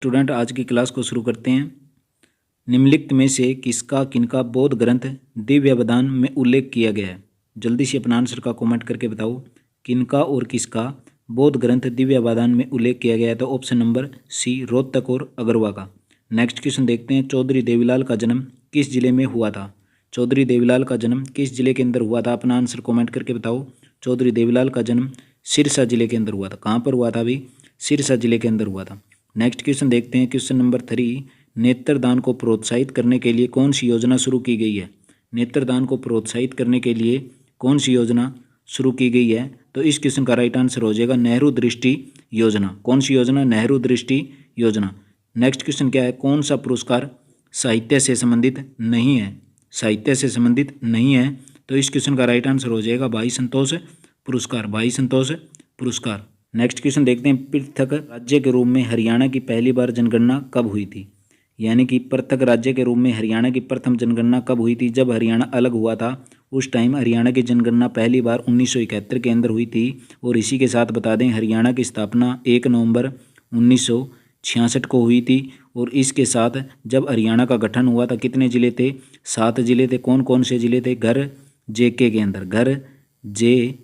Student, आज की class को शुरू करते हैं। निम्नलिखित में से किसका किनका बौद्ध ग्रंथ दिव्य अवदान में उल्लेख किया गया है? जल्दी से अपना आंसर का कमेंट करके बताओ। किनका और किसका बौद्ध ग्रंथ दिव्य अवदान में उल्लेख किया गया है? तो ऑप्शन नंबर सी, रोहतक और अगरवा का। नेक्स्ट क्वेश्चन देखते हैं। चौधरी देवीलाल का जन्म किस जिले में हुआ था? चौधरी देवीलाल का जन्म किस जिले के अंदर हुआ था? अपना आंसर कमेंट करके बताओ। चौधरी देवीलाल का जन्म सिरसा जिले के अंदर हुआ था। कहाँ पर हुआ था अभी? सिरसा जिले के अंदर हुआ था। नेक्स्ट क्वेश्चन देखते हैं। क्वेश्चन नंबर 3, नेत्रदान को प्रोत्साहित करने के लिए कौन सी योजना शुरू की गई है? नेत्रदान को प्रोत्साहित करने के लिए कौन सी योजना शुरू की गई है? तो इस क्वेश्चन का राइट आंसर हो जाएगा नेहरू दृष्टि योजना। कौन सी योजना? नेहरू दृष्टि योजना। नेक्स्ट क्वेश्चन क्या है? कौन सा पुरस्कार साहित्य से संबंधित नहीं है? साहित्य से संबंधित नहीं है, तो इस क्वेश्चन का राइट आंसर हो जाएगा भाई संतोष पुरस्कार। भाई संतोष पुरस्कार। नेक्स्ट क्वेश्चन देखते हैं। पृथक राज्य के रूप में हरियाणा की पहली बार जनगणना कब हुई थी? यानी कि पृथक राज्य के रूप में हरियाणा की प्रथम जनगणना कब हुई थी? जब हरियाणा अलग हुआ था उस टाइम हरियाणा की जनगणना पहली बार 1971 के अंदर हुई थी। और इसी के साथ बता दें, हरियाणा की स्थापना 1 नवंबर 1966 को हुई थी। और इसके साथ जब हरियाणा का गठन हुआ था कितने जिले थे? 7 जिले थे। कौन कौन से जिले थे? घर जेके के अंदर, घर जे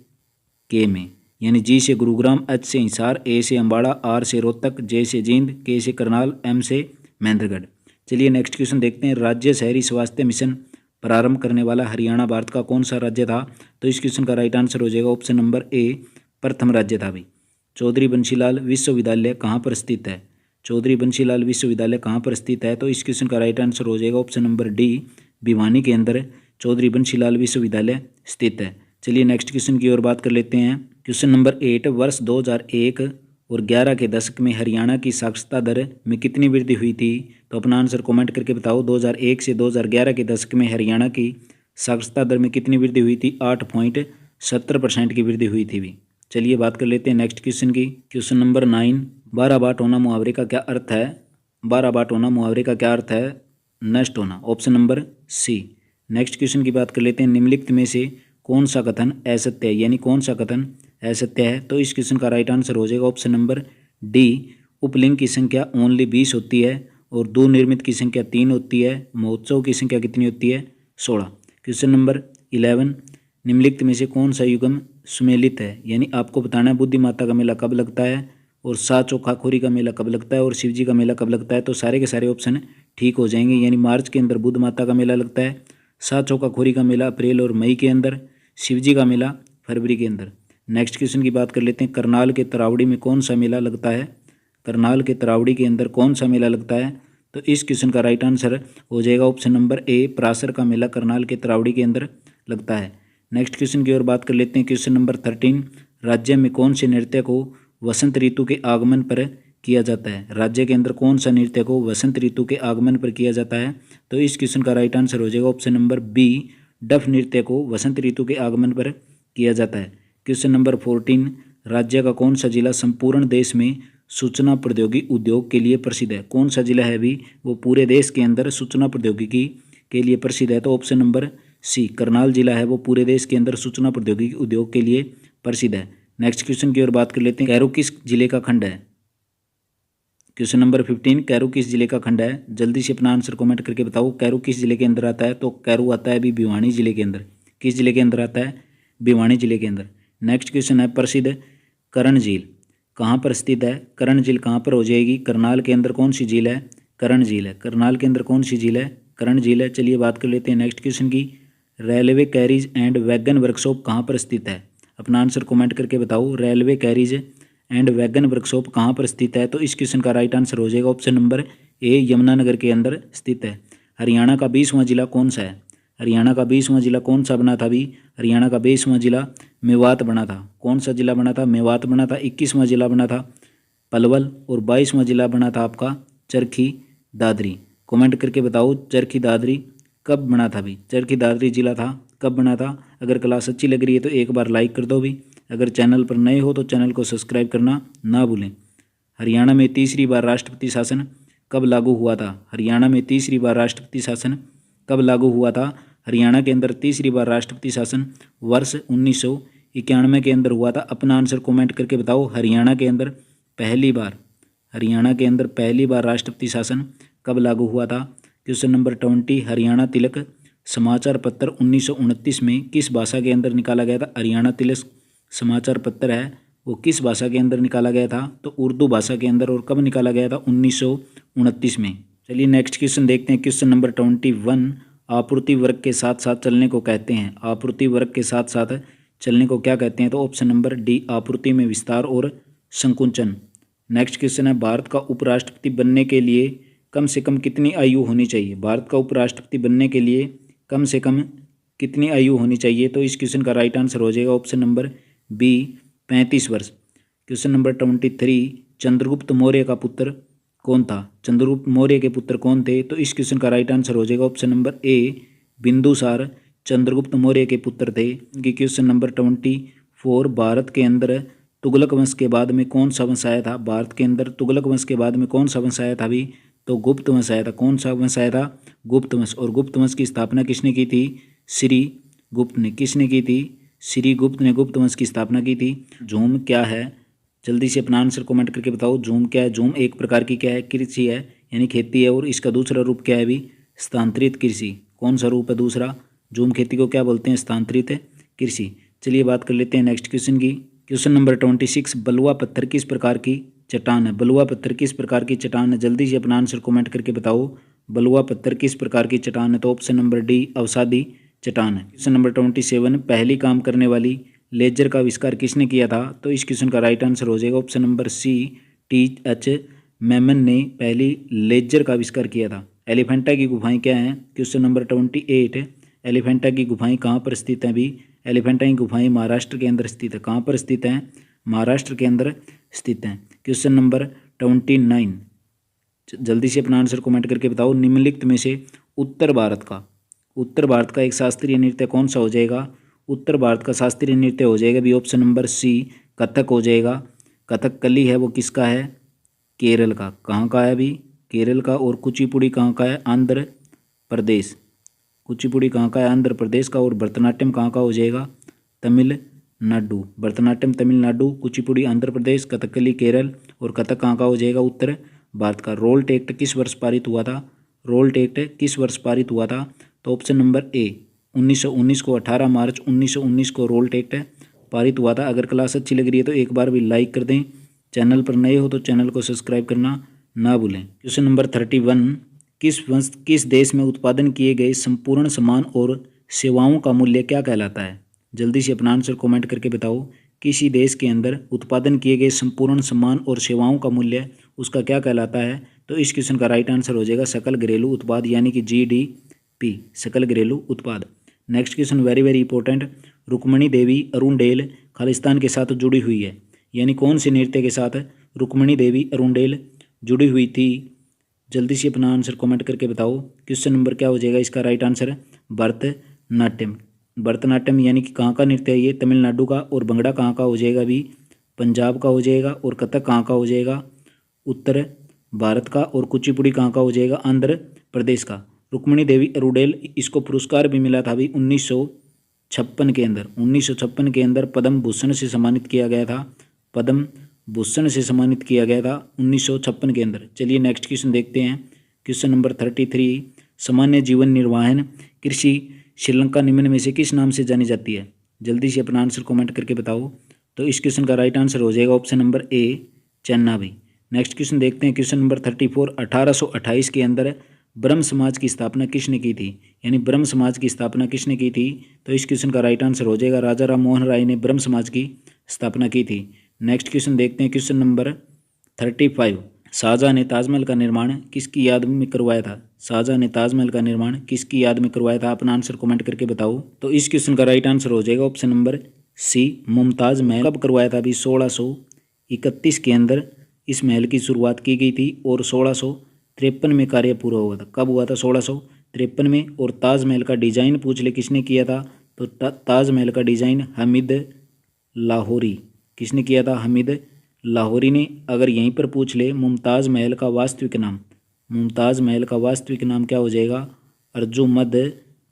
के में, यानी जी से गुरुग्राम, एच से हिसार, ए से अम्बाड़ा, आर से रोहतक, जे से जींद, के से करनाल, एम से महेंद्रगढ़। चलिए नेक्स्ट क्वेश्चन देखते हैं। राज्य शहरी स्वास्थ्य मिशन प्रारंभ करने वाला हरियाणा भारत का कौन सा राज्य था? तो इस क्वेश्चन का राइट आंसर हो जाएगा ऑप्शन नंबर ए, प्रथम राज्य था भी। चौधरी बंशीलाल विश्वविद्यालय कहाँ पर स्थित है? चौधरी बंशीलाल विश्वविद्यालय कहाँ पर स्थित है? तो इस क्वेश्चन का राइट आंसर हो जाएगा ऑप्शन नंबर डी, भिवानी के अंदर चौधरी बंशीलाल विश्वविद्यालय स्थित है। चलिए नेक्स्ट क्वेश्चन की ओर बात कर लेते हैं। क्वेश्चन नंबर 8, वर्ष 2001 और 11 के दशक में हरियाणा की साक्षरता दर में कितनी वृद्धि हुई थी? तो अपना आंसर कमेंट करके बताओ। 2001 से 2011 के दशक में हरियाणा की साक्षरता दर में कितनी वृद्धि हुई थी? 8.70% की वृद्धि हुई थी भी। चलिए बात कर लेते हैं नेक्स्ट क्वेश्चन की। क्वेश्चन नंबर 9, 12 बाट होना मुहावरे का क्या अर्थ है? 12 बाट होना मुहावरे का क्या अर्थ है? नष्ट होना। Option number C. Next question की बात कर लेते हैं। निम्नलिखित में से कौन सा कथन असत्य है? यानी कौन सा कथन असत्य है? तो इस क्वेश्चन का राइट आंसर हो जाएगा ऑप्शन नंबर डी, उपलिंग की संख्या ओनली 20 होती है और दो निर्मित की संख्या 3 होती है। महोत्सव की संख्या कितनी होती है? 16। क्वेश्चन नंबर 11, निम्नलिखित में से कौन सा युगम सुमेलित है? यानी आपको बताना है बुद्धि माता का मेला कब लगता है और सा चौखाखोरी का मेला कब लगता है और शिवजी का मेला कब लगता है? तो सारे के सारे ऑप्शन ठीक हो जाएंगे। यानी मार्च के अंदर बुद्ध माता का मेला लगता है, सा चौखाखोरी का मेला अप्रैल और मई के अंदर, शिवजी का मेला फरवरी के अंदर। नेक्स्ट क्वेश्चन की बात कर लेते हैं। करनाल के तरावड़ी में कौन सा मेला लगता है? करनाल के तरावड़ी के अंदर कौन सा मेला लगता है? तो इस क्वेश्चन का राइट आंसर हो जाएगा ऑप्शन नंबर ए, परासर का मेला करनाल के तरावड़ी के अंदर लगता है। नेक्स्ट क्वेश्चन की ओर बात कर लेते हैं। क्वेश्चन नंबर 13, राज्य में कौन से नृत्य को वसंत ऋतु के आगमन पर किया जाता है? राज्य के अंदर कौन सा नृत्य को वसंत ऋतु के आगमन पर किया जाता है? तो इस क्वेश्चन का राइट आंसर हो जाएगा ऑप्शन नंबर बी, डफ नृत्य को वसंत ऋतु के आगमन पर किया जाता है। क्वेश्चन नंबर 14, राज्य का कौन सा जिला संपूर्ण देश में सूचना प्रौद्योगिकी उद्योग के लिए प्रसिद्ध है? कौन सा जिला है भी वो पूरे देश के अंदर सूचना प्रौद्योगिकी के लिए प्रसिद्ध है? तो ऑप्शन नंबर सी, करनाल जिला है वो पूरे देश के अंदर सूचना प्रौद्योगिकी उद्योग के लिए प्रसिद्ध है। नेक्स्ट क्वेश्चन की ओर बात कर लेते हैं। कैरो किस जिले का खंड है? क्वेश्चन नंबर 15, कैरो किस जिले का खंड है? जल्दी से अपना आंसर कमेंट करके बताओ। कैरो किस जिले के अंदर आता है? तो कैरो आता है अभी भिवानी जिले के अंदर। किस जिले के अंदर आता है? भिवानी जिले के अंदर। नेक्स्ट क्वेश्चन है, प्रसिद्ध करण झील कहाँ पर स्थित है? करण झील कहाँ पर हो जाएगी? करनाल के अंदर कौन सी झील है? करण झील है। करनाल के अंदर कौन सी झील है? करण झील है। चलिए बात कर लेते हैं नेक्स्ट क्वेश्चन की। Railway carriage and wagon workshop कहाँ पर स्थित है? अपना आंसर कमेंट करके बताओ। Railway carriage and wagon workshop कहाँ पर स्थित है? तो इस क्वेश्चन का राइट आंसर हो जाएगा ऑप्शन नंबर ए, यमुनानगर के अंदर स्थित है। हरियाणा का 20वां जिला कौन सा है? हरियाणा का 20वां जिला कौन सा बना था भी? हरियाणा का 20वां जिला मेवात बना था। कौन सा जिला बना था? मेवात बना था। 21वां जिला बना था पलवल और 22वां जिला बना था आपका चरखी दादरी। कमेंट करके बताओ चरखी दादरी कब बना था भी? चरखी दादरी जिला था कब बना था? अगर क्लास अच्छी लग रही है तो एक बार लाइक कर दो भी। अगर चैनल पर नए हो तो चैनल को सब्सक्राइब करना ना भूलें। हरियाणा में तीसरी बार राष्ट्रपति शासन कब लागू हुआ था? हरियाणा में तीसरी बार राष्ट्रपति शासन कब लागू हुआ था? हरियाणा के अंदर तीसरी बार राष्ट्रपति शासन वर्ष 1991 के अंदर हुआ था। अपना आंसर कमेंट करके बताओ। हरियाणा के अंदर पहली बार हरियाणा के अंदर पहली बार राष्ट्रपति शासन कब लागू हुआ था? क्वेश्चन नंबर 20 हरियाणा तिलक समाचार पत्र 1929 में किस भाषा के अंदर निकाला गया था? हरियाणा तिलक समाचार पत्र है वो किस भाषा के अंदर निकाला गया था? तो उर्दू भाषा के अंदर। और कब निकाला गया था? 1929 में। चलिए नेक्स्ट क्वेश्चन देखते हैं। क्वेश्चन नंबर 21 आपूर्ति वर्ग के साथ साथ चलने को कहते हैं। आपूर्ति वर्ग के साथ साथ चलने को क्या कहते हैं? तो ऑप्शन नंबर डी आपूर्ति में विस्तार और संकुचन। नेक्स्ट क्वेश्चन है भारत का उपराष्ट्रपति बनने के लिए कम से कम कितनी आयु होनी चाहिए? भारत का उपराष्ट्रपति बनने के लिए कम से कम कितनी आयु होनी चाहिए? तो इस क्वेश्चन का राइट आंसर हो जाएगा ऑप्शन नंबर बी 35 वर्ष। क्वेश्चन नंबर 23 चंद्रगुप्त मौर्य का पुत्र कौन था? चंद्रगुप्त मौर्य के पुत्र कौन थे? तो इस क्वेश्चन का राइट आंसर हो जाएगा option number A Bindusara Chandragupta Maurya के पुत्र थे। क्वेश्चन नंबर 24 भारत के अंदर तुगलक वंश के बाद में कौन सा वंश आया था? भारत के अंदर तुगलक वंश के बाद में कौन सा वंश आया था अभी? तो गुप्त वंश आया था। कौन सा वंश आया था? गुप्त वंश। और गुप्त वंश की स्थापना किसने की थी? श्री गुप्त ने। किसने की थी? श्री गुप्त ने गुप्त वंश की स्थापना की थी। झूम क्या है? जल्दी से अपना आंसर कमेंट करके बताओ। झूम क्या है? झूम एक प्रकार की क्या है? कृषि है, यानी खेती है। और इसका दूसरा रूप क्या है अभी? स्थानांतरित कृषि। कौन सा रूप है दूसरा? झूम खेती को क्या बोलते हैं? स्थानांतरित कृषि। चलिए बात कर लेते हैं नेक्स्ट क्वेश्चन की। क्वेश्चन नंबर 26 बलुआ पत्थर किस प्रकार की चट्टान है? बलुआ पत्थर किस प्रकार की चट्टान है? जल्दी से अपना आंसर कमेंट करके बताओ। बलुआ पत्थर किस प्रकार की चट्टान है? तो ऑप्शन नंबर डी अवसादी चट्टान है। क्वेश्चन नंबर 27 पहली काम करने वाली लेजर का आविष्कार किसने किया था? तो इस क्वेश्चन का राइट आंसर हो जाएगा ऑप्शन नंबर सी T.H. मेमन ने पहली लेजर का आविष्कार किया था। एलिफेंटा की गुफाएं क्या हैं? क्वेश्चन नंबर 28 एलिफेंटा की गुफाएं कहाँ पर स्थित हैं अभी? एलिफेंटा की गुफाएं महाराष्ट्र के अंदर स्थित है। कहाँ पर स्थित हैं? महाराष्ट्र के अंदर स्थित हैं। क्वेश्चन नंबर 29 जल्दी से अपना आंसर कमेंट करके बताओ। निम्नलिखित में से उत्तर भारत का एक शास्त्रीय नृत्य कौन सा हो जाएगा? उत्तर भारत का शास्त्रीय नृत्य हो जाएगा भी ऑप्शन नंबर सी कथक हो जाएगा। कथकली है वो किसका है? केरल का। कहाँ का है अभी? केरल का। और कुचिपुड़ी कहाँ का है? आंध्र प्रदेश। कुचिपुड़ी कहाँ का है? आंध्र प्रदेश का। और भरतनाट्यम कहाँ का हो जाएगा? तमिलनाडु। भरतनाट्यम तमिलनाडु, कुचिपुड़ी आंध्र प्रदेश, कथकली केरल और कथक कहाँ का हो जाएगा? उत्तर भारत का। रोल्ट एक्ट किस वर्ष पारित हुआ था? रोल्ट एक्ट किस वर्ष पारित हुआ था? तो ऑप्शन नंबर ए 1919 को 18 मार्च 1919 को रोल्ट एक्ट पारित हुआ था। अगर क्लास अच्छी लग रही है तो एक बार भी लाइक कर दें। चैनल पर नए हो तो चैनल को सब्सक्राइब करना ना भूलें। क्वेश्चन नंबर 31 किस देश में उत्पादन किए गए संपूर्ण सामान और सेवाओं का मूल्य क्या कहलाता है? जल्दी से अपना आंसर कमेंट करके बताओ। किसी देश के अंदर उत्पादन किए गए संपूर्ण सामान और सेवाओं का मूल्य उसका क्या कहलाता है? तो इस क्वेश्चन का राइट आंसर हो जाएगा सकल घरेलू उत्पाद, यानी कि GDP, सकल घरेलू उत्पाद। Next question very very important. Rukmini Devi Arundale Khalistan के साथ जुड़ी हुई है, यानी कौन से नृत्य के साथ रुक्मणी देवी अरुणडेल जुड़ी हुई थी? जल्दी से अपना आंसर कमेंट करके बताओ। क्वेश्चन नंबर क्या हो जाएगा इसका राइट आंसर? भरतनाट्यम। भरतनाट्यम यानी कि कहाँ का नृत्य है ये? तमिलनाडु का। और भंगड़ा कहाँ का हो जाएगा अभी? पंजाब का हो जाएगा। और कथक कहाँ का हो जाएगा? उत्तर भारत का। और कुचिपुड़ी कहाँ का हो जाएगा? आंध्र प्रदेश का। रुक्मणी देवी अरुणडेल इसको पुरस्कार भी मिला था अभी 1956 के अंदर। 1956 के अंदर पद्म भूषण से सम्मानित किया गया था। पद्म भूषण से सम्मानित किया गया था 1956 के अंदर। चलिए नेक्स्ट क्वेश्चन देखते हैं। क्वेश्चन नंबर 33 सामान्य जीवन निर्वाहन कृषि श्रीलंका निम्न में से किस नाम से जानी जाती है? जल्दी से अपना आंसर कमेंट करके बताओ। तो इस क्वेश्चन का राइट आंसर हो जाएगा ऑप्शन नंबर ए चेन्नाबी। नेक्स्ट क्वेश्चन देखते हैं। क्वेश्चन नंबर 34 1828 के अंदर ब्रह्म समाज की स्थापना किसने की थी? यानी ब्रह्म समाज की स्थापना किसने की थी? तो इस क्वेश्चन का राइट आंसर हो जाएगा राजा राम मोहन राय ने ब्रह्म समाज की स्थापना की थी। नेक्स्ट क्वेश्चन देखते हैं। क्वेश्चन नंबर 35 शाहजहां ने ताजमहल का निर्माण किसकी याद में करवाया था? शाहजहां ने ताजमहल का निर्माण किसकी याद में करवाया था? अपना आंसर कमेंट करके बताओ। तो इस क्वेश्चन का राइट आंसर हो जाएगा ऑप्शन नंबर सी मुमताज महल। कब करवाया था? अभी 1631 के अंदर इस महल की शुरुआत की गई थी और 1653 में कार्य पूरा हुआ था। कब हुआ था? 1653 में। और ताजमहल का डिजाइन पूछ ले किसने किया था? तो ताजमहल का डिजाइन हमीद लाहौरी। किसने किया था? हमीद लाहौरी ने। अगर यहीं पर पूछ ले मुमताज़ महल का वास्तविक नाम, मुमताज़ महल का वास्तविक नाम क्या हो जाएगा? अर्जुमंद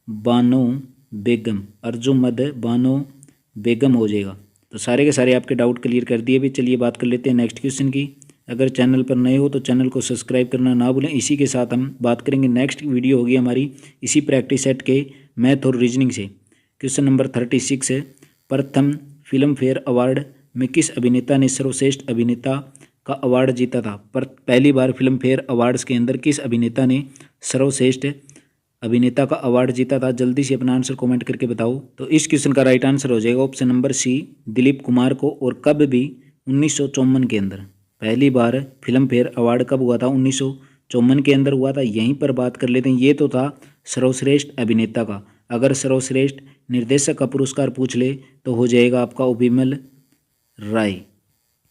बानो बेगम। अर्जुमंद बानो बेगम हो जाएगा। तो सारे के सारे आपके डाउट क्लियर कर दिए। भी चलिए बात कर लेते हैं नेक्स्ट क्वेश्चन की। अगर चैनल पर नए हो तो चैनल को सब्सक्राइब करना ना भूलें। इसी के साथ हम बात करेंगे, नेक्स्ट वीडियो होगी हमारी इसी प्रैक्टिस सेट के मैथ और रीजनिंग से। क्वेश्चन नंबर 36 है, प्रथम फिल्म फेयर अवार्ड में किस अभिनेता ने सर्वश्रेष्ठ अभिनेता का अवार्ड जीता था। पर पहली बार फिल्म फेयर अवार्ड्स के अंदर किस अभिनेता ने सर्वश्रेष्ठ अभिनेता का अवार्ड जीता था। जल्दी से अपना आंसर कमेंट करके बताओ। तो इस क्वेश्चन का राइट आंसर हो जाएगा option number C, Dilip Kumar को। और कब भी 1954 के अंदर पहली बार फिल्म फेयर अवार्ड कब हुआ था, 1954 के अंदर हुआ था। यहीं पर बात कर लेते हैं, ये तो था सर्वश्रेष्ठ अभिनेता का। अगर सर्वश्रेष्ठ निर्देशक का पुरस्कार पूछ ले तो हो जाएगा आपका विमल राय।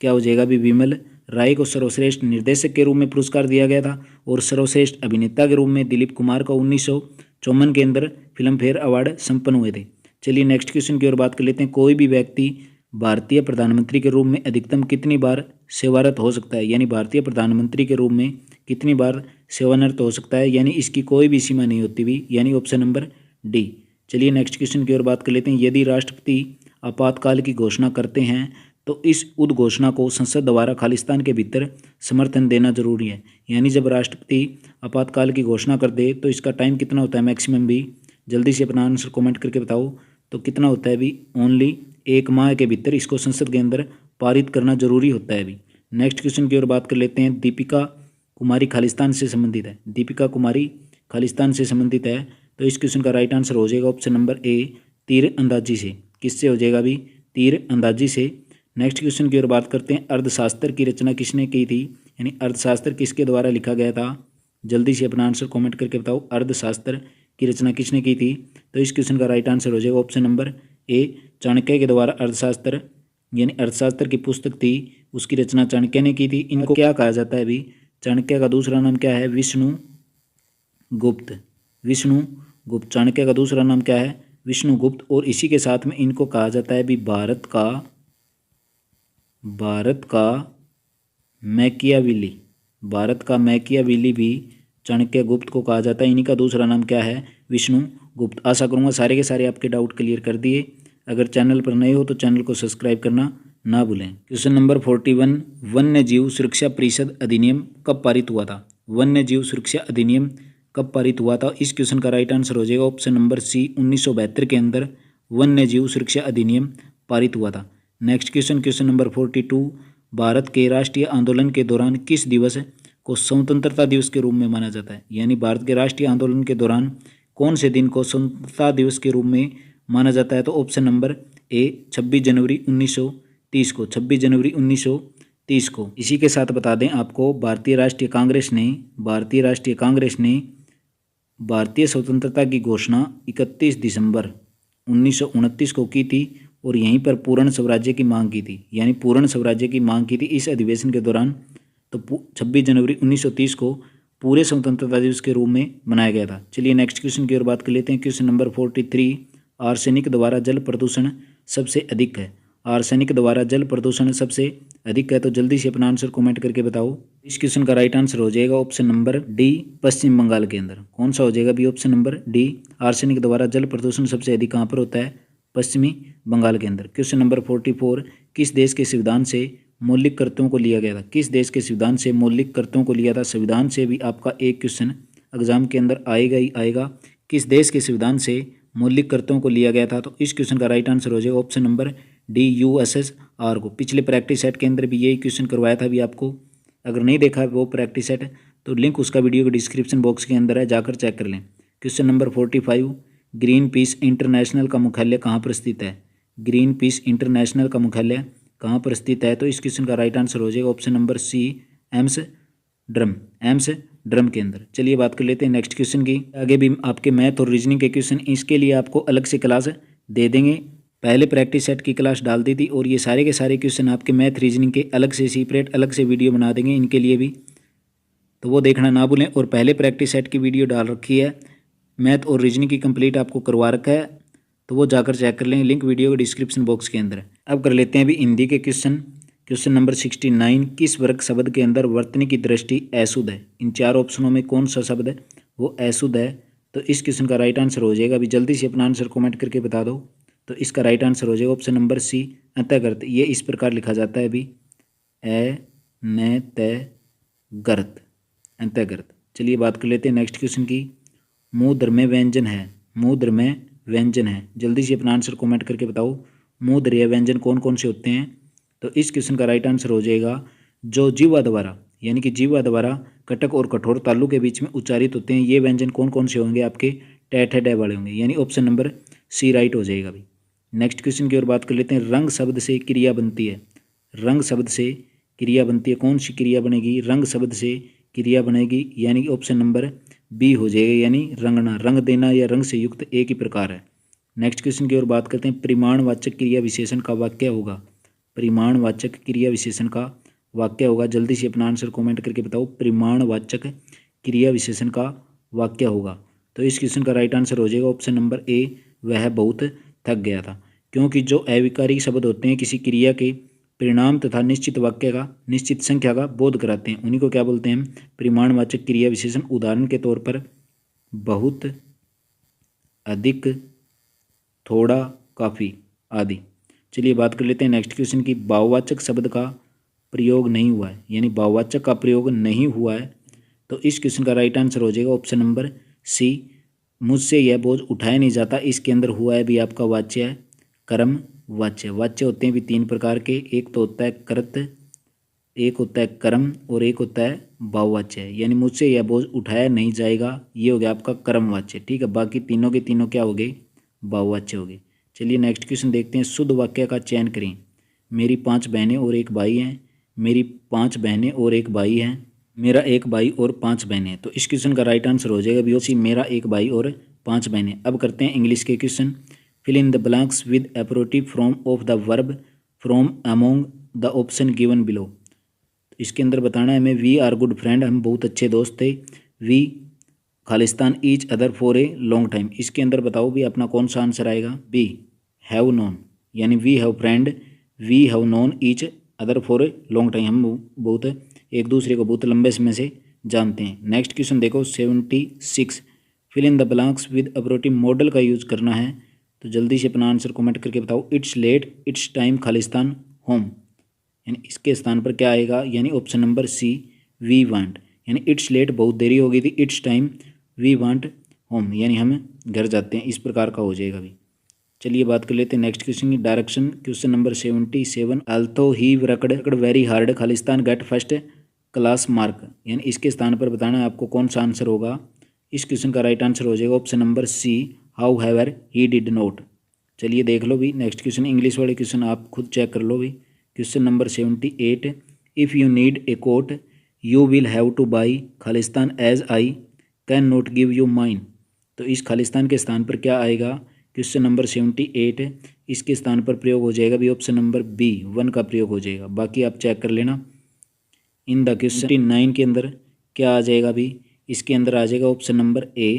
क्या हो जाएगा अभी, विमल राय को सर्वश्रेष्ठ निर्देशक के रूप में पुरस्कार दिया गया था और सर्वश्रेष्ठ अभिनेता के रूप में दिलीप कुमार को 1954 के अंदर फिल्म फेयर अवार्ड संपन्न हुए थे। चलिए नेक्स्ट क्वेश्चन की ओर बात कर लेते हैं। कोई भी व्यक्ति भारतीय प्रधानमंत्री के रूप में अधिकतम कितनी बार सेवारत हो सकता है, यानी भारतीय प्रधानमंत्री के रूप में कितनी बार सेवानिवृत्त हो सकता है, यानी इसकी कोई भी सीमा नहीं होती भी, यानी ऑप्शन नंबर डी। चलिए नेक्स्ट क्वेश्चन की ओर बात कर लेते हैं। यदि राष्ट्रपति आपातकाल की घोषणा करते हैं तो इस उद्घोषणा को संसद द्वारा खालिस्तान के भीतर समर्थन देना जरूरी है। यानी जब राष्ट्रपति आपातकाल की घोषणा कर दे तो इसका टाइम कितना होता है मैक्सिमम भी, जल्दी से अपना आंसर कमेंट करके बताओ। तो कितना होता है भी, ओनली 1 माह के भीतर इसको संसद के अंदर पारित करना जरूरी होता है भी। नेक्स्ट क्वेश्चन की ओर बात कर लेते हैं। दीपिका कुमारी खालिस्तान से संबंधित है, दीपिका कुमारी खालिस्तान से संबंधित है। तो इस क्वेश्चन का राइट आंसर हो जाएगा ऑप्शन नंबर ए, तीर अंदाजी से। किससे हो जाएगा भी, तीर अंदाजी से। नेक्स्ट क्वेश्चन की ओर बात करते हैं। अर्थशास्त्र की रचना किसने की थी, यानी अर्थशास्त्र किसके द्वारा लिखा गया था। जल्दी से अपना आंसर कमेंट करके बताओ, अर्थशास्त्र की रचना किसने की थी। तो इस क्वेश्चन का राइट आंसर हो जाएगा ऑप्शन नंबर ए, चाणक्य के द्वारा अर्थशास्त्र, यानी अर्थशास्त्र की पुस्तक थी उसकी रचना चाणक्य ने की थी। इनको क्या कहा जाता है अभी, चाणक्य का दूसरा नाम क्या है, विष्णुगुप्त। विष्णुगुप्त चाणक्य का दूसरा नाम क्या है, विष्णुगुप्त। और इसी के साथ में इनको कहा जाता है भी भारत का मैकियावेली। भारत का मैकियावेली भी चाणक्य गुप्त को कहा जाता है। इन्हीं का दूसरा नाम क्या है, विष्णुगुप्त। आशा करूंगा सारे के सारे आपके डाउट क्लियर कर दिए। अगर चैनल पर नए हो तो चैनल को सब्सक्राइब करना ना भूलें। क्वेश्चन नंबर 41, वन्य जीव सुरक्षा परिषद अधिनियम कब पारित हुआ था। वन्य जीव सुरक्षा अधिनियम कब पारित हुआ था। इस क्वेश्चन का राइट आंसर हो जाएगा ऑप्शन नंबर सी, 1972 के अंदर वन्य जीव सुरक्षा अधिनियम पारित हुआ था। नेक्स्ट क्वेश्चन नंबर 42, भारत के राष्ट्रीय आंदोलन के दौरान किस दिवस को स्वतंत्रता दिवस के रूप में माना जाता है। यानी भारत के राष्ट्रीय आंदोलन के दौरान कौन से दिन को स्वतंत्रता दिवस के रूप में माना जाता है। तो ऑप्शन नंबर ए, 26 जनवरी 1930 को, 26 जनवरी 1930 को। इसी के साथ बता दें आपको, भारतीय राष्ट्रीय कांग्रेस ने भारतीय स्वतंत्रता की घोषणा 31 दिसंबर 1929 को की थी और यहीं पर पूर्ण स्वराज्य की मांग की थी, यानी पूर्ण स्वराज्य की मांग की थी इस अधिवेशन के दौरान। तो 26 जनवरी 1930 को पूरे स्वतंत्रता दिवस के रूप में मनाया गया था। चलिए नेक्स्ट क्वेश्चन की ओर बात कर लेते हैं। क्वेश्चन नंबर 43, आर्सेनिक द्वारा जल प्रदूषण सबसे अधिक है। आर्सेनिक द्वारा जल प्रदूषण सबसे अधिक है। तो जल्दी से अपना आंसर कमेंट करके बताओ। इस क्वेश्चन का राइट आंसर हो जाएगा ऑप्शन नंबर डी, पश्चिम बंगाल के अंदर। कौन सा हो जाएगा भी, ऑप्शन नंबर डी, आर्सेनिक द्वारा जल प्रदूषण सबसे अधिक कहाँ पर होता है, पश्चिमी बंगाल के अंदर। क्वेश्चन नंबर 44, किस देश के संविधान से मौलिक कर्तव्यों को लिया गया था। किस देश के संविधान से मौलिक कर्तव्यों को लिया था। संविधान से भी आपका एक क्वेश्चन एग्जाम के अंदर आएगा ही आएगा। किस देश के संविधान से मौलिक कर्तव्यों को लिया गया था। तो इस क्वेश्चन का राइट आंसर हो जाएगा ऑप्शन नंबर डी, USSR को। पिछले प्रैक्टिस सेट के अंदर भी यही क्वेश्चन करवाया था भी आपको। अगर नहीं देखा वो प्रैक्टिस सेट तो लिंक उसका वीडियो के डिस्क्रिप्शन बॉक्स के अंदर है, जाकर चेक कर लें। Question number 45, green peas international का मुख्यालय कहाँ पर स्थित है। ग्रीन पीस इंटरनेशनल का मुख्यालय कहाँ पर स्थित है। तो इस क्वेश्चन का राइट आंसर हो जाएगा ऑप्शन नंबर सी, एम्स्टर्डम के अंदर। चलिए बात कर लेते हैं नेक्स्ट क्वेश्चन की। आगे भी आपके मैथ और रीजनिंग के क्वेश्चन, इसके लिए आपको अलग से क्लास दे देंगे। पहले प्रैक्टिस सेट की क्लास डाल दी थी और ये सारे के सारे क्वेश्चन आपके मैथ रीजनिंग के अलग से सेपरेट अलग से वीडियो बना देंगे इनके लिए भी, तो वो देखना ना भूलें। और पहले प्रैक्टिस सेट की वीडियो डाल रखी है, मैथ और रीजनिंग की कंप्लीट आपको करवा रखा है, तो वो जाकर चेक कर लें, लिंक वीडियो के डिस्क्रिप्शन बॉक्स के अंदर है। अब कर लेते हैं अभी हिंदी के क्वेश्चन। क्वेश्चन नंबर 69, किस वर्ग शब्द के अंदर वर्तनी की दृष्टि अशुद्ध है। इन चार ऑप्शनों में कौन सा शब्द है वो अशुद्ध है। तो इस क्वेश्चन का राइट आंसर हो जाएगा, अभी जल्दी से अपना आंसर कमेंट करके बता दो। तो इसका राइट आंसर हो जाएगा ऑप्शन नंबर सी, अंतःगत। ये इस प्रकार लिखा जाता है अभी, न तय गर्त अंतर्गत। चलिए बात कर लेते हैं नेक्स्ट क्वेश्चन की। मूर्धर में व्यंजन है, मूर्धर में व्यंजन है, जल्दी से अपना आंसर कमेंट करके बताओ मूर्धर्य व्यंजन कौन कौन से होते हैं। तो इस क्वेश्चन का राइट आंसर हो जाएगा जो जीवा द्वारा यानी कि जीवा द्वारा कटक और कठोर तालु के बीच में उच्चारित होते हैं ये व्यंजन कौन कौन से होंगे आपके टैठ डे वाले होंगे, यानी ऑप्शन नंबर सी राइट हो जाएगा भाई। नेक्स्ट क्वेश्चन की ओर बात कर लेते हैं। रंग शब्द से क्रिया बनती है, रंग शब्द से क्रिया बनती है, कौन सी क्रिया बनेगी, रंग शब्द से क्रिया बनेगी, यानी कि ऑप्शन नंबर बी हो जाएगा, यानी रंगना, रंग देना या रंग से युक्त एक ही प्रकार है। नेक्स्ट क्वेश्चन की ओर बात करते हैं। परिमाणवाचक क्रिया विशेषण का वाक्य होगा, परिमाणवाचक क्रिया विशेषण का वाक्य होगा, जल्दी से अपना आंसर कमेंट करके बताओ परिमाणवाचक क्रिया विशेषण का वाक्य होगा। तो इस क्वेश्चन का राइट आंसर हो जाएगा ऑप्शन नंबर ए, वह बहुत थक गया था। क्योंकि जो अविकारी शब्द होते हैं किसी क्रिया के परिणाम तथा निश्चित वाक्य का निश्चित संख्या का बोध कराते हैं, उन्हीं को क्या बोलते हैं, परिमाणवाचक क्रिया विशेषण। उदाहरण के तौर पर बहुत, अधिक, थोड़ा, काफ़ी आदि। चलिए बात कर लेते हैं नेक्स्ट क्वेश्चन की। भाववाचक शब्द का प्रयोग नहीं हुआ है, यानी भाववाचक का प्रयोग नहीं हुआ है, तो इस क्वेश्चन का राइट आंसर हो जाएगा ऑप्शन नंबर सी, मुझसे यह बोझ उठाया नहीं जाता। इसके अंदर हुआ है भी आपका वाच्य है कर्म वाच्य। वाच्य होते हैं भी तीन प्रकार के, एक तो होता है कर्त, एक होता है कर्म और एक होता है भाववाच्य, यानी मुझसे यह बोझ उठाया नहीं जाएगा, ये हो गया आपका कर्म वाच्य, ठीक है। बाकी तीनों के तीनों क्या हो गए, भाववाच्य हो गए। चलिए नेक्स्ट क्वेश्चन देखते हैं। शुद्ध वाक्य का चयन करें। मेरी 5 बहनें और एक भाई हैं, मेरी 5 बहनें और एक भाई हैं, मेरा एक भाई और 5 बहनें। तो इस क्वेश्चन का राइट आंसर हो जाएगा बी सी, मेरा एक भाई और 5 बहनें। अब करते हैं इंग्लिश के question. Fill in the blanks with appropriate form of the verb from among the option given below. इसके अंदर बताना है हमें वी आर गुड फ्रेंड, हम बहुत अच्छे दोस्त थे, we Khalistan each other for a long time. इसके अंदर बताओ भी अपना कौन सा आंसर आएगा, बी हैव नोन, यानी we have friend, we have known each other for a long time, हम बहुत एक दूसरे को बहुत लंबे समय से जानते हैं। नेक्स्ट क्वेश्चन देखो 76। Fill in the blanks with appropriate modal का यूज करना है, तो जल्दी से अपना आंसर कमेंट करके बताओ। It's late, it's time, Khalistan, home, यानी इसके स्थान पर क्या आएगा, यानी option number C we want, यानी इट्स लेट बहुत देरी हो गई थी, it's time we want home, यानी हम घर जाते हैं, इस प्रकार का हो जाएगा भी। चलिए बात कर लेते हैं नेक्स्ट क्वेश्चन की। Direction question number 77। अल्थो he worked very hard Khalistan get first class mark, यानी इसके स्थान पर बताना है आपको कौन सा आंसर होगा। इस क्वेश्चन का राइट आंसर हो जाएगा option number C however he did not. चलिए देख लो भी नेक्स्ट क्वेश्चन, इंग्लिश वाले क्वेश्चन आप खुद चेक कर लो भी। Question number 78। If you need a coat you will have to buy Khalistan as I can not give you mine. तो इस खालिस्तान के स्थान पर क्या आएगा, क्वेश्चन नंबर 78, इसके स्थान पर प्रयोग हो जाएगा भी ऑप्शन नंबर बी 1 का प्रयोग हो जाएगा। बाकी आप चेक कर लेना। इन द क्वेश्चन 9 के अंदर क्या आ जाएगा भी, इसके अंदर आ जाएगा option number A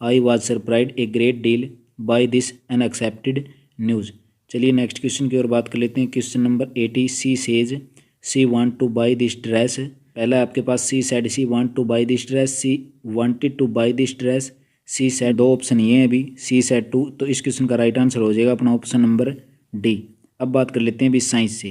I was surprise a great deal by this unexpected news. चलिए नेक्स्ट क्वेश्चन की ओर बात कर लेते हैं। Question number 80। She says she want to buy this dress, पहला आपके पास she said she want to buy this dress, she wanted to buy this dress, she said, दो ऑप्शन ये हैं भी, सी सेड टू। तो इस क्वेश्चन का राइट आंसर हो जाएगा अपना ऑप्शन नंबर डी। अब बात कर लेते हैं भी साइंस से।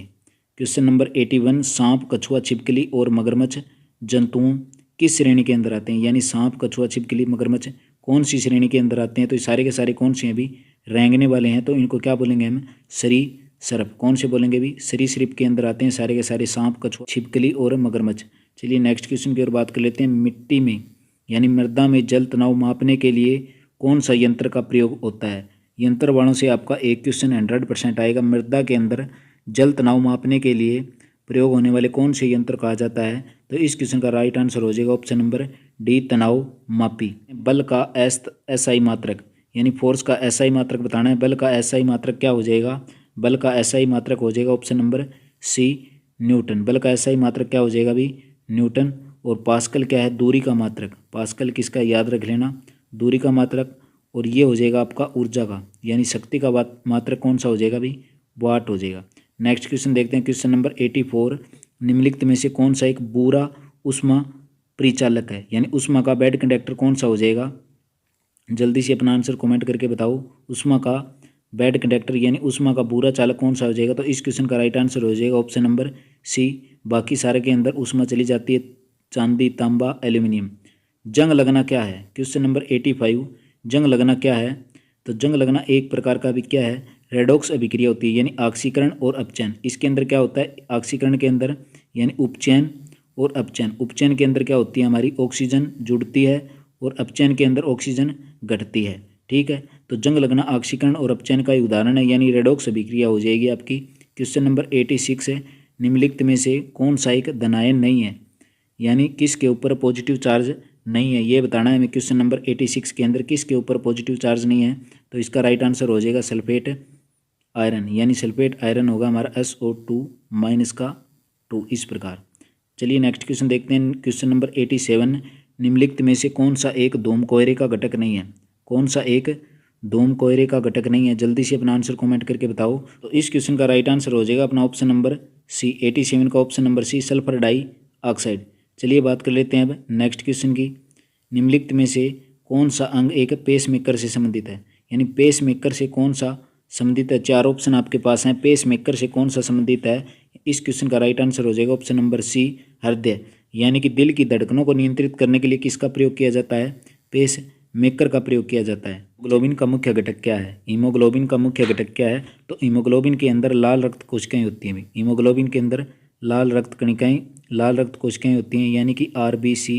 Question number 81। सांप, कछुआ, छिपकली और मगरमच्छ जंतुओं किस श्रेणी के अंदर आते हैं, यानी सांप, कछुआ, छिपकली, मगरमच्छ कौन सी श्रेणी के अंदर आते हैं। तो ये सारे के सारे कौन से हैं भी, रेंगने वाले हैं, तो इनको क्या बोलेंगे हम, सरीसृप। कौन से बोलेंगे भी, सरीसृप के अंदर आते हैं सारे के सारे सांप, कछुआ, छिपकली और मगरमच्छ। चलिए नेक्स्ट क्वेश्चन की ओर बात कर लेते हैं। मिट्टी में यानी मृदा में जल तनाव मापने के लिए कौन सा यंत्र का प्रयोग होता है। यंत्र वालों से आपका एक क्वेश्चन 100% आएगा। मृदा के अंदर जल तनाव मापने के लिए प्रयोग होने वाले कौन से यंत्र कहा जाता है, तो इस क्वेश्चन का राइट आंसर हो जाएगा ऑप्शन नंबर डी तनाव मापी। बल का एसआई मात्रक, यानी फोर्स का एसआई मात्रक बताना है। बल का एसआई मात्रक क्या हो जाएगा, बल का एसआई मात्रक हो जाएगा ऑप्शन नंबर सी न्यूटन। बल का एसआई मात्रक क्या हो जाएगा भी, न्यूटन। और पास्कल क्या है, दूरी का मात्रक। पास्कल किसका, याद रख लेना, दूरी का मात्रक। और ये हो जाएगा आपका ऊर्जा का, यानी शक्ति का मात्रक कौन सा हो जाएगा भी, वाट हो जाएगा। नेक्स्ट क्वेश्चन देखते हैं। Question number 84। निम्नलिखित में से कौन सा एक बुरा उष्मा परिचालक है, यानी उष्मा का बैड कंडक्टर कौन सा हो जाएगा। जल्दी से अपना आंसर कमेंट करके बताओ। उष्मा का बैड कंडक्टर यानी ऊष्मा का बुरा चालक कौन सा हो जाएगा? तो इस क्वेश्चन का राइट आंसर हो जाएगा ऑप्शन नंबर सी। बाकी सारे के अंदर ऊष्मा चली जाती है, चांदी, तांबा, एल्यूमिनियम। जंग लगना क्या है? क्वेश्चन नंबर 85, जंग लगना क्या है? तो जंग लगना एक प्रकार का भी क्या है? रेडॉक्स अभिक्रिया होती है, यानी ऑक्सीकरण और अपचयन। इसके अंदर क्या होता है? ऑक्सीकरण के अंदर यानी उपचयन और अपचयन। उपचयन के अंदर क्या होती है? हमारी ऑक्सीजन जुड़ती है और अपचयन के अंदर ऑक्सीजन घटती है। ठीक है, तो जंग लगना ऑक्सीकरण और अपचयन का ही उदाहरण है, यानी रेडॉक्स अभिक्रिया हो जाएगी आपकी। क्वेश्चन नंबर 86 है, निम्नलिखित में से कौन सा एक धनायन नहीं है, यानी किसके ऊपर पॉजिटिव चार्ज नहीं है, ये बताना है हमें। क्वेश्चन नंबर 86 के अंदर किसके ऊपर पॉजिटिव चार्ज नहीं है? तो इसका राइट आंसर हो जाएगा सल्फेट आयरन, यानी सल्फेट आयरन होगा हमारा SO2 माइनस का 2। इस प्रकार चलिए नेक्स्ट क्वेश्चन देखते हैं। क्वेश्चन नंबर 87, निम्नलिखित में से कौन सा एक धूम कोयरे का घटक नहीं है? कौन सा एक धूम कोयरे का घटक नहीं है? जल्दी से अपना आंसर कमेंट करके बताओ। तो इस क्वेश्चन का राइट आंसर हो जाएगा अपना ऑप्शन नंबर सी। 87 का option number C, sulphur dioxide. चलिए बात कर लेते हैं अब नेक्स्ट क्वेश्चन की। निम्नलिखित में से कौन सा अंग एक पेस मेकर से संबंधित है? यानी पेस मेकर से कौन सा संबंधित है? चार ऑप्शन आपके पास हैं, पेस मेकर से कौन सा संबंधित है? इस क्वेश्चन का राइट आंसर हो जाएगा ऑप्शन नंबर सी, हृदय। यानी कि दिल की धड़कनों को नियंत्रित करने के लिए किसका प्रयोग किया जाता है? पेस मेकर का प्रयोग किया जाता है। हीमोग्लोबिन का मुख्य घटक क्या है? हीमोग्लोबिन का मुख्य घटक क्या है? तो हीमोग्लोबिन के अंदर लाल रक्त कोशिकाएं होती हैं। हीमोग्लोबिन के अंदर लाल रक्त कणिकाएं, लाल रक्त कोशिकाएं होती हैं, यानी कि RBC,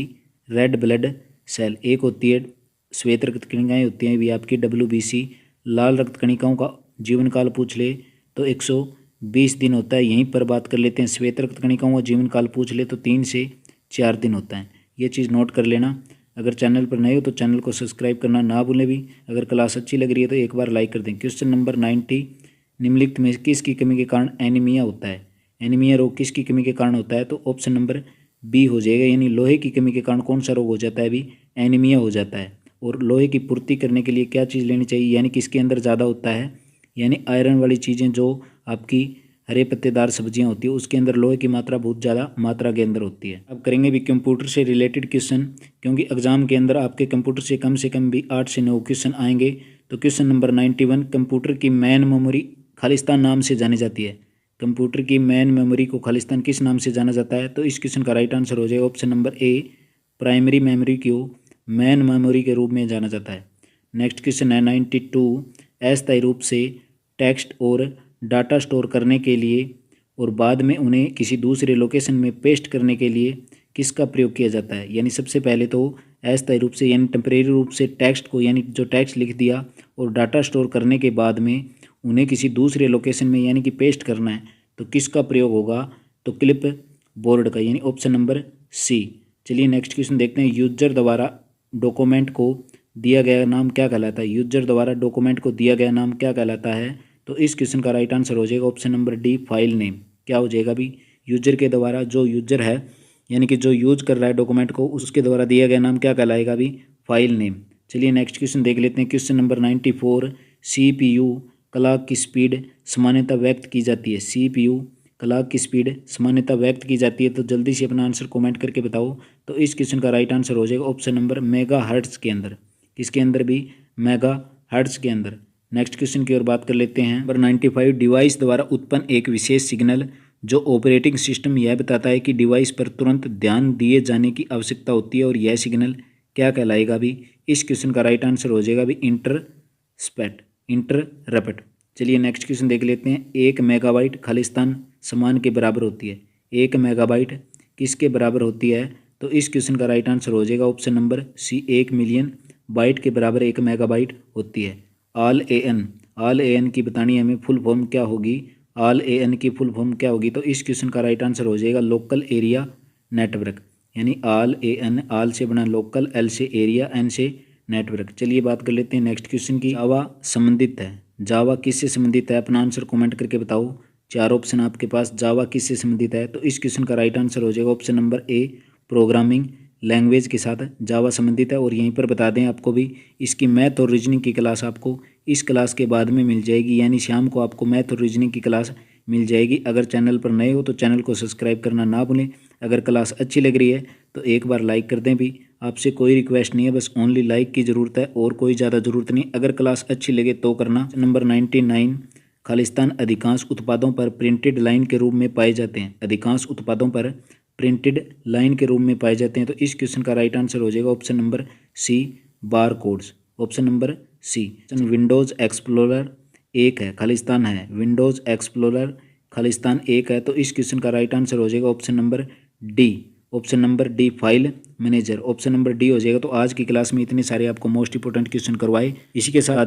रेड ब्लड सेल। एक होती है श्वेत रक्त कणिकाएं होती हैं, भी आपकी WBC। लाल रक्त कणिकाओं का जीवन काल पूछ ले तो 120 दिन होता है। यहीं पर बात कर लेते हैं श्वेत रक्त कणिकाओं का जीवन काल पूछ ले तो 3 से 4 दिन होता है। ये चीज़ नोट कर लेना। अगर चैनल पर नए हो तो चैनल को सब्सक्राइब करना ना भूलें भी। अगर क्लास अच्छी लग रही है तो एक बार लाइक कर दें। क्वेश्चन नंबर 90, निम्नलिखित में किसकी कमी के कारण एनीमिया होता है? एनीमिया रोग किसकी कमी के कारण होता है? तो ऑप्शन नंबर बी हो जाएगा, यानी लोहे की कमी के कारण कौन सा रोग हो जाता है? अभी एनीमिया हो जाता है। और लोहे की पूर्ति करने के लिए क्या चीज़ लेनी चाहिए? यानी किसके अंदर ज़्यादा होता है? यानी आयरन वाली चीज़ें, जो आपकी हरे पत्तेदार सब्जियां होती है उसके अंदर लोहे की मात्रा बहुत ज़्यादा मात्रा के अंदर होती है। अब करेंगे भी कंप्यूटर से रिलेटेड क्वेश्चन, क्योंकि एग्जाम के अंदर आपके कंप्यूटर से कम भी 8 से 9 क्वेश्चन आएंगे। तो क्वेश्चन नंबर 91, कंप्यूटर की मेन मेमोरी खालिस्तान नाम से जानी जाती है। कंप्यूटर की मेन मेमोरी को खालिस्तान किस नाम से जाना जाता है? तो इस क्वेश्चन का राइट आंसर हो जाएगा ऑप्शन नंबर ए, प्राइमरी मेमोरी को मेन मेमोरी के रूप में जाना जाता है। नेक्स्ट क्वेश्चन है 92, अस्थायी रूप से टेक्स्ट और डाटा स्टोर करने के लिए और बाद में उन्हें किसी दूसरे लोकेशन में पेस्ट करने के लिए किसका प्रयोग किया जाता है? यानी सबसे पहले तो अस्थायी रूप से यानी टेम्परेरी रूप से टेक्स्ट को, यानी जो टेक्स्ट लिख दिया और डाटा स्टोर करने के बाद में उन्हें किसी दूसरे लोकेशन में यानी कि पेस्ट करना है, तो किसका प्रयोग होगा? तो क्लिप बोर्ड का, यानी ऑप्शन नंबर सी। चलिए नेक्स्ट क्वेश्चन देखते हैं। यूजर द्वारा डॉक्यूमेंट को दिया गया नाम क्या कहलाता है? यूजर द्वारा डॉक्यूमेंट को दिया गया नाम क्या कहलाता है? तो इस क्वेश्चन का राइट आंसर हो जाएगा option number D, file name. क्या हो जाएगा अभी? यूजर के द्वारा, जो यूजर है यानी कि जो यूज कर रहा है डॉक्यूमेंट को, उसके द्वारा दिया गया नाम क्या कहलाएगा अभी? File name. चलिए नेक्स्ट क्वेश्चन देख लेते हैं। क्वेश्चन नंबर 94, CPU क्लॉक की स्पीड सामान्यतः व्यक्त की जाती है। CPU क्लॉक की स्पीड सामान्यतः व्यक्त की जाती है, तो जल्दी से अपना आंसर कमेंट करके बताओ। तो इस क्वेश्चन का राइट आंसर हो जाएगा ऑप्शन नंबर मेगा हर्ट्ज के अंदर। किसके अंदर भी? मेगा हर्ट्ज के अंदर। नेक्स्ट क्वेश्चन की ओर बात कर लेते हैं। नंबर 95, डिवाइस द्वारा उत्पन्न एक विशेष सिग्नल जो ऑपरेटिंग सिस्टम यह बताता है कि डिवाइस पर तुरंत ध्यान दिए जाने की आवश्यकता होती है, और यह सिग्नल क्या कहलाएगा अभी? इस क्वेश्चन का राइट आंसर हो जाएगा अभी इंटरप्ट। चलिए नेक्स्ट क्वेश्चन देख लेते हैं। 1 मेगाबाइट खालिस्तान समान के बराबर होती है। 1 मेगाबाइट किसके बराबर होती है? तो इस क्वेश्चन का राइट आंसर हो जाएगा option number C, 1 million byte के बराबर 1 मेगाबाइट होती है। ऑल एन की बतानी हमें फुल फॉर्म क्या होगी? ऑल एन की फुल फॉर्म क्या होगी? तो इस क्वेश्चन का राइट आंसर हो जाएगा लोकल एरिया नेटवर्क, यानी ऑल एन, ऑल से बना लोकल, एल से एरिया, एन से नेटवर्क। चलिए बात कर लेते हैं नेक्स्ट क्वेश्चन की। जावा संबंधित है, जावा किससे संबंधित है? अपना आंसर कमेंट करके बताओ। चार ऑप्शन आपके पास, जावा किससे संबंधित है? तो इस क्वेश्चन का राइट आंसर हो जाएगा ऑप्शन नंबर ए, प्रोग्रामिंग लैंग्वेज के साथ जावा संबंधित है। और यहीं पर बता दें आपको भी, इसकी मैथ और रीजनिंग की क्लास आपको इस क्लास के बाद में मिल जाएगी, यानी शाम को आपको मैथ और रीजनिंग की क्लास मिल जाएगी। अगर चैनल पर नए हो तो चैनल को सब्सक्राइब करना ना भूलें। अगर क्लास अच्छी लग रही है तो एक बार लाइक कर दें भी। आपसे कोई रिक्वेस्ट नहीं है, बस ओनली लाइक की ज़रूरत है और कोई ज़्यादा ज़रूरत नहीं। अगर क्लास अच्छी लगे तो करना। नंबर 99, खालिस्तान अधिकांश उत्पादों पर प्रिंटेड लाइन के रूप में पाए जाते हैं। अधिकांश उत्पादों पर प्रिंटेड लाइन के रूप में पाए जाते हैं। तो इस क्वेश्चन का राइट आंसर हो जाएगा option number C, bar codes. Option number C. Windows Explorer 1 है, खालिस्तान है। विंडोज़ एक्सप्लोरर खालिस्तान 1 है। तो इस क्वेश्चन का राइट आंसर हो जाएगा option number D. Option number D, file manager. Option number D हो जाएगा। तो आज की क्लास में इतने सारे आपको मोस्ट इंपोर्टेंट क्वेश्चन करवाए। इसी के साथ